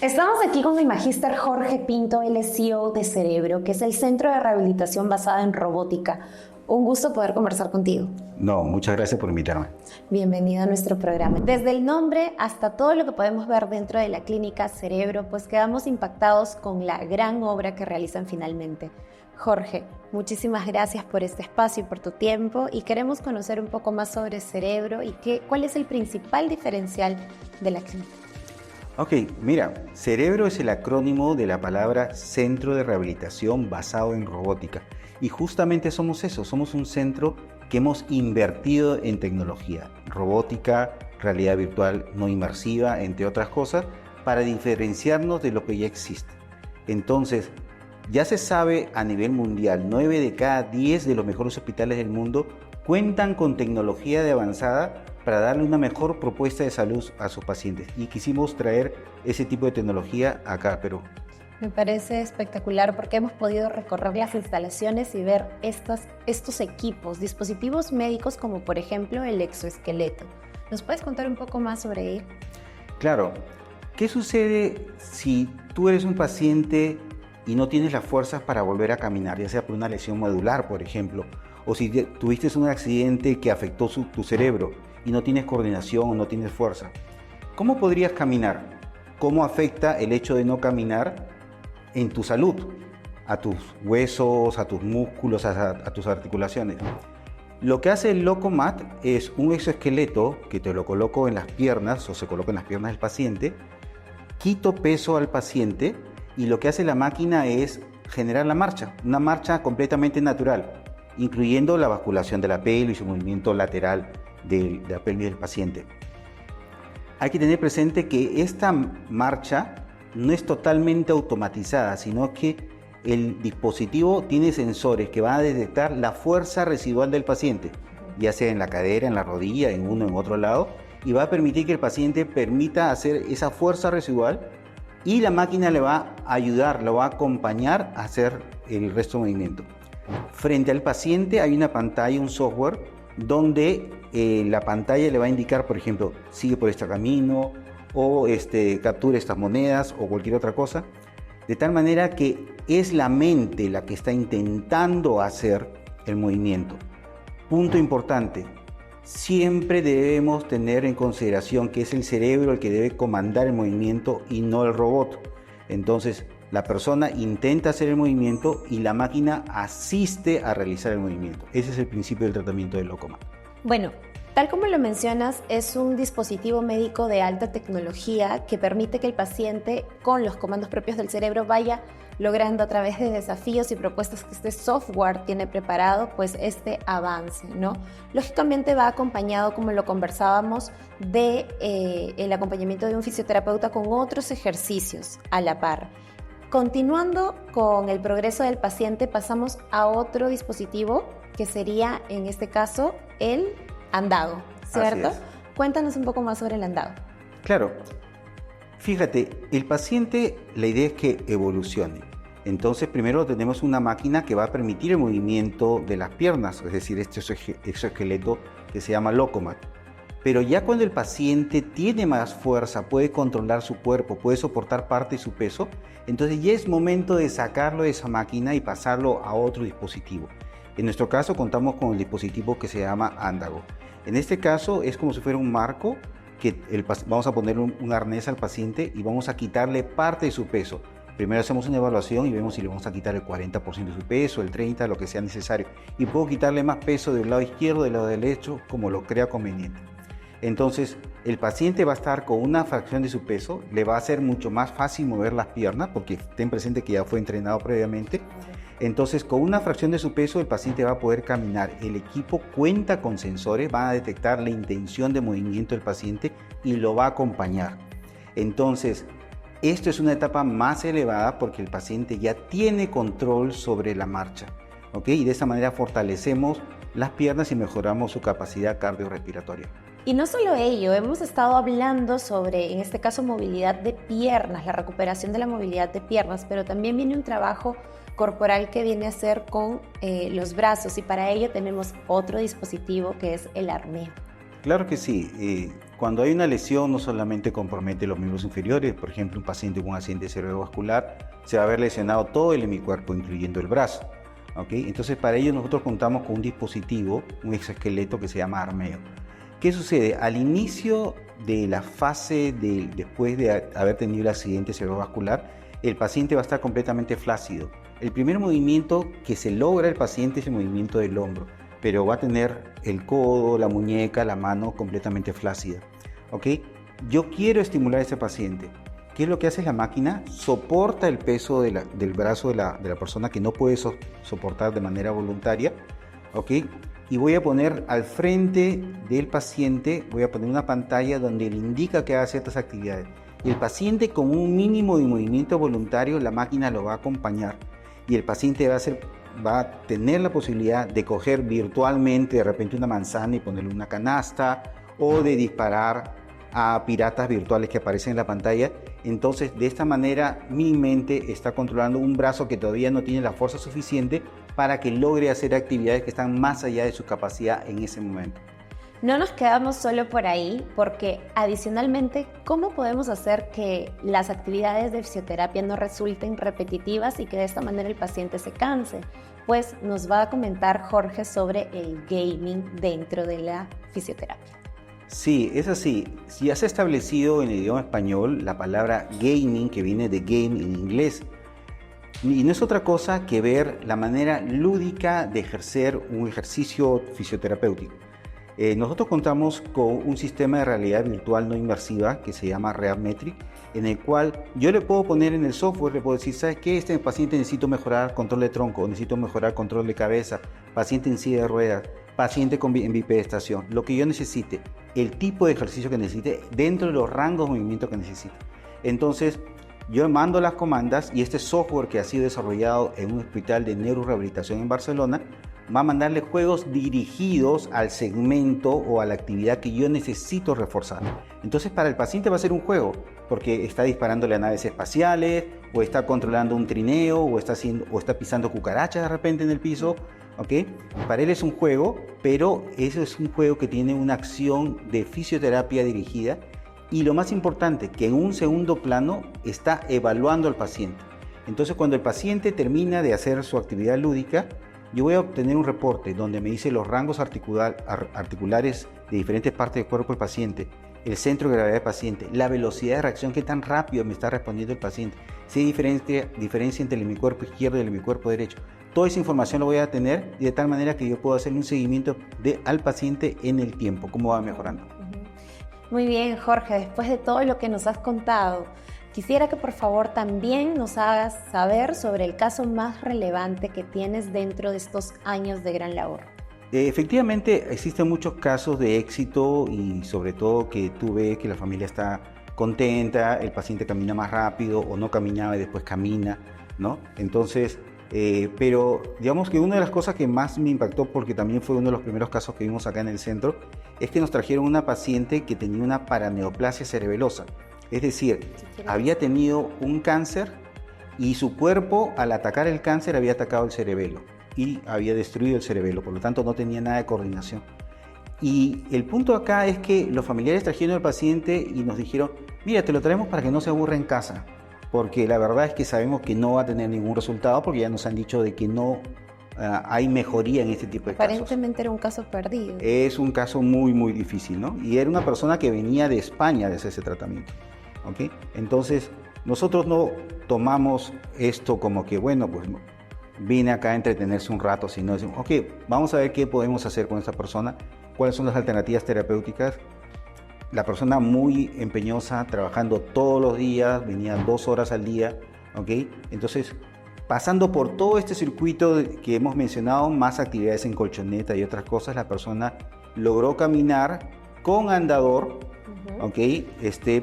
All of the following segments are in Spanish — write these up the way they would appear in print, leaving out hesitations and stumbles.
Estamos aquí con el magíster Jorge Pinto, el CEO de Cerebro, que es el centro de rehabilitación basada en robótica. Un gusto poder conversar contigo. No, muchas gracias por invitarme. Bienvenido a nuestro programa. Desde el nombre hasta todo lo que podemos ver dentro de la clínica Cerebro, pues quedamos impactados con la gran obra que realizan finalmente. Jorge, muchísimas gracias por este espacio y por tu tiempo, y queremos conocer un poco más sobre Cerebro y cuál es el principal diferencial de la clínica. Ok, mira, Cerebro es el acrónimo de la palabra Centro de Rehabilitación basado en robótica. Y justamente somos eso, somos un centro que hemos invertido en tecnología, robótica, realidad virtual no inmersiva, entre otras cosas, para diferenciarnos de lo que ya existe. Entonces, ya se sabe a nivel mundial, 9 de cada 10 de los mejores hospitales del mundo cuentan con tecnología de avanzada para darle una mejor propuesta de salud a sus pacientes. Y quisimos traer ese tipo de tecnología acá a Perú. Me parece espectacular porque hemos podido recorrer las instalaciones y ver estos equipos, dispositivos médicos como por ejemplo el exoesqueleto. ¿Nos puedes contar un poco más sobre ello? Claro. ¿Qué sucede si tú eres un paciente y no tienes las fuerzas para volver a caminar, ya sea por una lesión medular, por ejemplo, o si tuviste un accidente que afectó tu cerebro y no tienes coordinación o no tienes fuerza? ¿Cómo podrías caminar? ¿Cómo afecta el hecho de no caminar en tu salud? A tus huesos, a tus músculos, a tus articulaciones. Lo que hace el Locomat es un exoesqueleto que te lo coloco en las piernas o se coloca en las piernas del paciente, quito peso al paciente y lo que hace la máquina es generar la marcha, una marcha completamente natural, incluyendo la basculación de la pelvis y su movimiento lateral de la pelvis del paciente. Hay que tener presente que esta marcha no es totalmente automatizada, sino que el dispositivo tiene sensores que van a detectar la fuerza residual del paciente, ya sea en la cadera, en la rodilla, en uno, en otro lado, y va a permitir que el paciente permita hacer esa fuerza residual y la máquina le va a ayudar, lo va a acompañar a hacer el resto del movimiento. Frente al paciente hay una pantalla, un software, donde la pantalla le va a indicar, por ejemplo, sigue por este camino o captura estas monedas o cualquier otra cosa, de tal manera que es la mente la que está intentando hacer el movimiento. Punto importante, siempre debemos tener en consideración que es el cerebro el que debe comandar el movimiento y no el robot. Entonces, la persona intenta hacer el movimiento y la máquina asiste a realizar el movimiento. Ese es el principio del tratamiento del Locomat. Bueno, tal como lo mencionas, es un dispositivo médico de alta tecnología que permite que el paciente, con los comandos propios del cerebro, vaya logrando a través de desafíos y propuestas que este software tiene preparado, pues este avance, ¿no? Lógicamente va acompañado, como lo conversábamos, de el acompañamiento de un fisioterapeuta con otros ejercicios a la par. Continuando con el progreso del paciente, pasamos a otro dispositivo que sería, en este caso, el andado, ¿cierto? Cuéntanos un poco más sobre el andado. Claro. Fíjate, el paciente, la idea es que evolucione. Entonces, primero tenemos una máquina que va a permitir el movimiento de las piernas, es decir, este exoesqueleto que se llama Locomat. Pero ya cuando el paciente tiene más fuerza, puede controlar su cuerpo, puede soportar parte de su peso, entonces ya es momento de sacarlo de esa máquina y pasarlo a otro dispositivo. En nuestro caso contamos con el dispositivo que se llama Ándago. En este caso es como si fuera un marco que vamos a poner un arnés al paciente y vamos a quitarle parte de su peso. Primero hacemos una evaluación y vemos si le vamos a quitar el 40% de su peso, el 30%, lo que sea necesario. Y puedo quitarle más peso del lado izquierdo, del lado derecho, como lo crea conveniente. Entonces, el paciente va a estar con una fracción de su peso, le va a ser mucho más fácil mover las piernas, porque ten presente que ya fue entrenado previamente. Entonces, con una fracción de su peso, el paciente va a poder caminar. El equipo cuenta con sensores, van a detectar la intención de movimiento del paciente y lo va a acompañar. Entonces, esto es una etapa más elevada porque el paciente ya tiene control sobre la marcha, ¿ok? Y de esta manera fortalecemos las piernas y mejoramos su capacidad cardiorrespiratoria. Y no solo ello, hemos estado hablando sobre, en este caso, movilidad de piernas, la recuperación de la movilidad de piernas, pero también viene un trabajo corporal que viene a ser con los brazos, y para ello tenemos otro dispositivo que es el arnés. Claro que sí. Cuando hay una lesión no solamente compromete los miembros inferiores, por ejemplo un paciente con un accidente cerebrovascular se va a ver lesionado todo el hemicuerpo incluyendo el brazo. ¿Okay? Entonces para ello nosotros contamos con un dispositivo, un exoesqueleto que se llama armeo. ¿Qué sucede? Al inicio de la fase después de haber tenido el accidente cerebrovascular, el paciente va a estar completamente flácido. El primer movimiento que se logra el paciente es el movimiento del hombro, pero va a tener el codo, la muñeca, la mano completamente flácida. ¿Okay? Yo quiero estimular a ese paciente. ¿Qué es lo que hace la máquina? Soporta el peso del brazo de la persona que no puede soportar de manera voluntaria. ¿Okay? Y voy a poner al frente del paciente, voy a poner una pantalla donde le indica que haga ciertas actividades. Y el paciente con un mínimo de movimiento voluntario, la máquina lo va a acompañar. Y el paciente va a tener la posibilidad de coger virtualmente de repente una manzana y ponerle una canasta, o de disparar a piratas virtuales que aparecen en la pantalla. Entonces, de esta manera, mi mente está controlando un brazo que todavía no tiene la fuerza suficiente para que logre hacer actividades que están más allá de su capacidad en ese momento. No nos quedamos solo por ahí, porque adicionalmente, ¿cómo podemos hacer que las actividades de fisioterapia no resulten repetitivas y que de esta manera el paciente se canse? Pues nos va a comentar Jorge sobre el gaming dentro de la fisioterapia. Sí, es así. Ya se ha establecido en el idioma español la palabra gaming, que viene de game en inglés. Y no es otra cosa que ver la manera lúdica de ejercer un ejercicio fisioterapéutico. Nosotros contamos con un sistema de realidad virtual no inmersiva que se llama RehabMetric, en el cual yo le puedo poner en el software, le puedo decir, ¿sabes qué? Este paciente necesito mejorar control de tronco, necesito mejorar control de cabeza, paciente en silla de ruedas, paciente en bipedestación, lo que yo necesite, el tipo de ejercicio que necesite dentro de los rangos de movimiento que necesite. Entonces, yo mando las comandas y este software que ha sido desarrollado en un hospital de neurorehabilitación en Barcelona va a mandarle juegos dirigidos al segmento o a la actividad que yo necesito reforzar. Entonces para el paciente va a ser un juego, porque está disparándole a naves espaciales, o está controlando un trineo, o está pisando cucarachas de repente en el piso. ¿Okay? Para él es un juego, pero eso es un juego que tiene una acción de fisioterapia dirigida. Y lo más importante, que en un segundo plano está evaluando al paciente. Entonces cuando el paciente termina de hacer su actividad lúdica, yo voy a obtener un reporte donde me dice los rangos articulares de diferentes partes del cuerpo del paciente, el centro de gravedad del paciente, la velocidad de reacción, qué tan rápido me está respondiendo el paciente, si hay diferencia entre el hemicuerpo izquierdo y el hemicuerpo derecho. Toda esa información la voy a tener de tal manera que yo puedo hacer un seguimiento al paciente en el tiempo, cómo va mejorando. Muy bien, Jorge, después de todo lo que nos has contado, quisiera que por favor también nos hagas saber sobre el caso más relevante que tienes dentro de estos años de gran labor. Efectivamente, existen muchos casos de éxito y sobre todo que tú ves que la familia está contenta, el paciente camina más rápido o no caminaba y después camina, ¿no? Entonces, pero digamos que una de las cosas que más me impactó, porque también fue uno de los primeros casos que vimos acá en el centro, es que nos trajeron una paciente que tenía una paraneoplasia cerebelosa. Es decir, había tenido un cáncer y su cuerpo al atacar el cáncer había atacado el cerebelo y había destruido el cerebelo, por lo tanto no tenía nada de coordinación. Y el punto acá es que los familiares trajeron al paciente y nos dijeron, mira, te lo traemos para que no se aburra en casa, porque la verdad es que sabemos que no va a tener ningún resultado porque ya nos han dicho de que no hay mejoría en este tipo de casos. Aparentemente era un caso perdido. Es un caso muy, muy difícil, ¿no? Y era una persona que venía de España de hacer ese tratamiento. ¿Okay? Entonces, nosotros no tomamos esto como que, bueno, pues vine acá a entretenerse un rato, sino decimos, ok, vamos a ver qué podemos hacer con esta persona, cuáles son las alternativas terapéuticas. La persona muy empeñosa, trabajando todos los días, venía 2 horas al día, ¿ok? Entonces, pasando por todo este circuito que hemos mencionado, más actividades en colchoneta y otras cosas, la persona logró caminar con andador, ¿ok?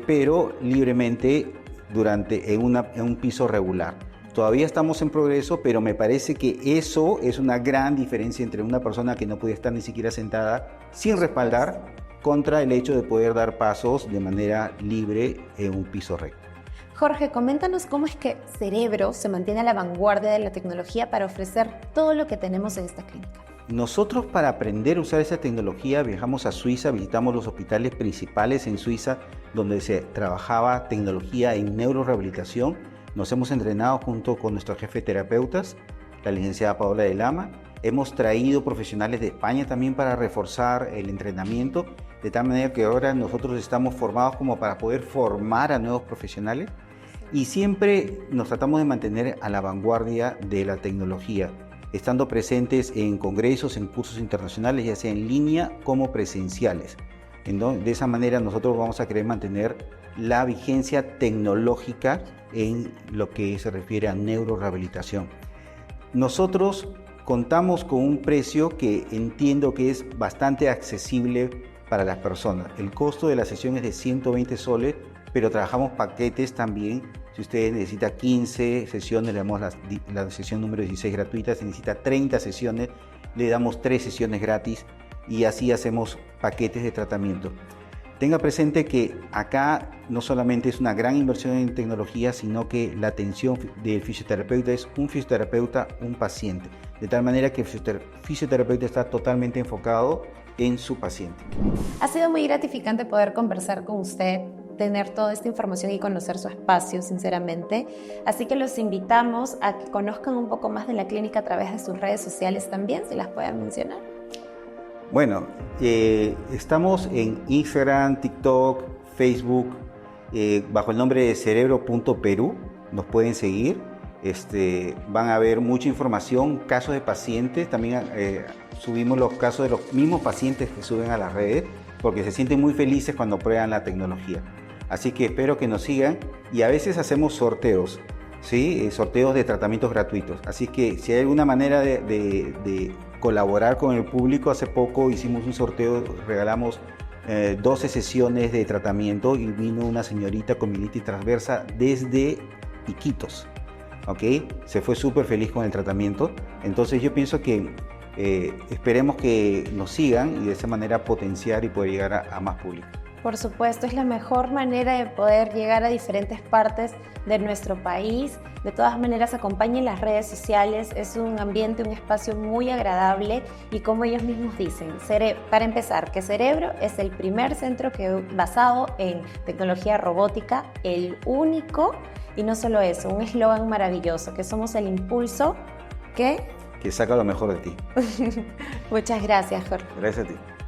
Pero libremente en un piso regular. Todavía estamos en progreso, pero me parece que eso es una gran diferencia entre una persona que no podía estar ni siquiera sentada sin respaldar contra el hecho de poder dar pasos de manera libre en un piso recto. Jorge, coméntanos cómo es que Cerebro se mantiene a la vanguardia de la tecnología para ofrecer todo lo que tenemos en esta clínica. Nosotros, para aprender a usar esa tecnología, viajamos a Suiza, visitamos los hospitales principales en Suiza donde se trabajaba tecnología en neurorehabilitación. Nos hemos entrenado junto con nuestro jefe de terapeutas, la licenciada Paola de Lama. Hemos traído profesionales de España también para reforzar el entrenamiento, de tal manera que ahora nosotros estamos formados como para poder formar a nuevos profesionales, y siempre nos tratamos de mantener a la vanguardia de la tecnología, estando presentes en congresos, en cursos internacionales, ya sea en línea como presenciales. De esa manera nosotros vamos a querer mantener la vigencia tecnológica en lo que se refiere a neurorehabilitación. Nosotros contamos con un precio que entiendo que es bastante accesible para las personas. El costo de la sesión es de 120 soles, pero trabajamos paquetes también. Si usted necesita 15 sesiones, le damos la sesión número 16 gratuita. Si necesita 30 sesiones, le damos 3 sesiones gratis, y así hacemos paquetes de tratamiento. Tenga presente que acá no solamente es una gran inversión en tecnología, sino que la atención del fisioterapeuta es un fisioterapeuta, un paciente. De tal manera que el fisioterapeuta está totalmente enfocado en su paciente. Ha sido muy gratificante poder conversar con usted, tener toda esta información y conocer su espacio, sinceramente. Así que los invitamos a que conozcan un poco más de la clínica a través de sus redes sociales también, si las pueden mencionar. Bueno, estamos en Instagram, TikTok, Facebook, bajo el nombre de cerebro.peru. Nos pueden seguir. Van a ver mucha información, casos de pacientes. También subimos los casos de los mismos pacientes que suben a las redes, porque se sienten muy felices cuando prueban la tecnología. Así que espero que nos sigan, y a veces hacemos sorteos, ¿sí? Sorteos de tratamientos gratuitos. Así que si hay alguna manera de colaborar con el público, hace poco hicimos un sorteo, regalamos 12 sesiones de tratamiento, y vino una señorita con mielitis transversa desde Iquitos. ¿Okay? Se fue súper feliz con el tratamiento. Entonces yo pienso que esperemos que nos sigan, y de esa manera potenciar y poder llegar a más público. Por supuesto, es la mejor manera de poder llegar a diferentes partes de nuestro país. De todas maneras, acompañen las redes sociales. Es un ambiente, un espacio muy agradable, y como ellos mismos dicen, para empezar, que Cerebro es el primer centro basado en tecnología robótica, el único, y no solo eso, un eslogan maravilloso, que somos el impulso que saca lo mejor de ti. Muchas gracias, Jorge. Gracias a ti.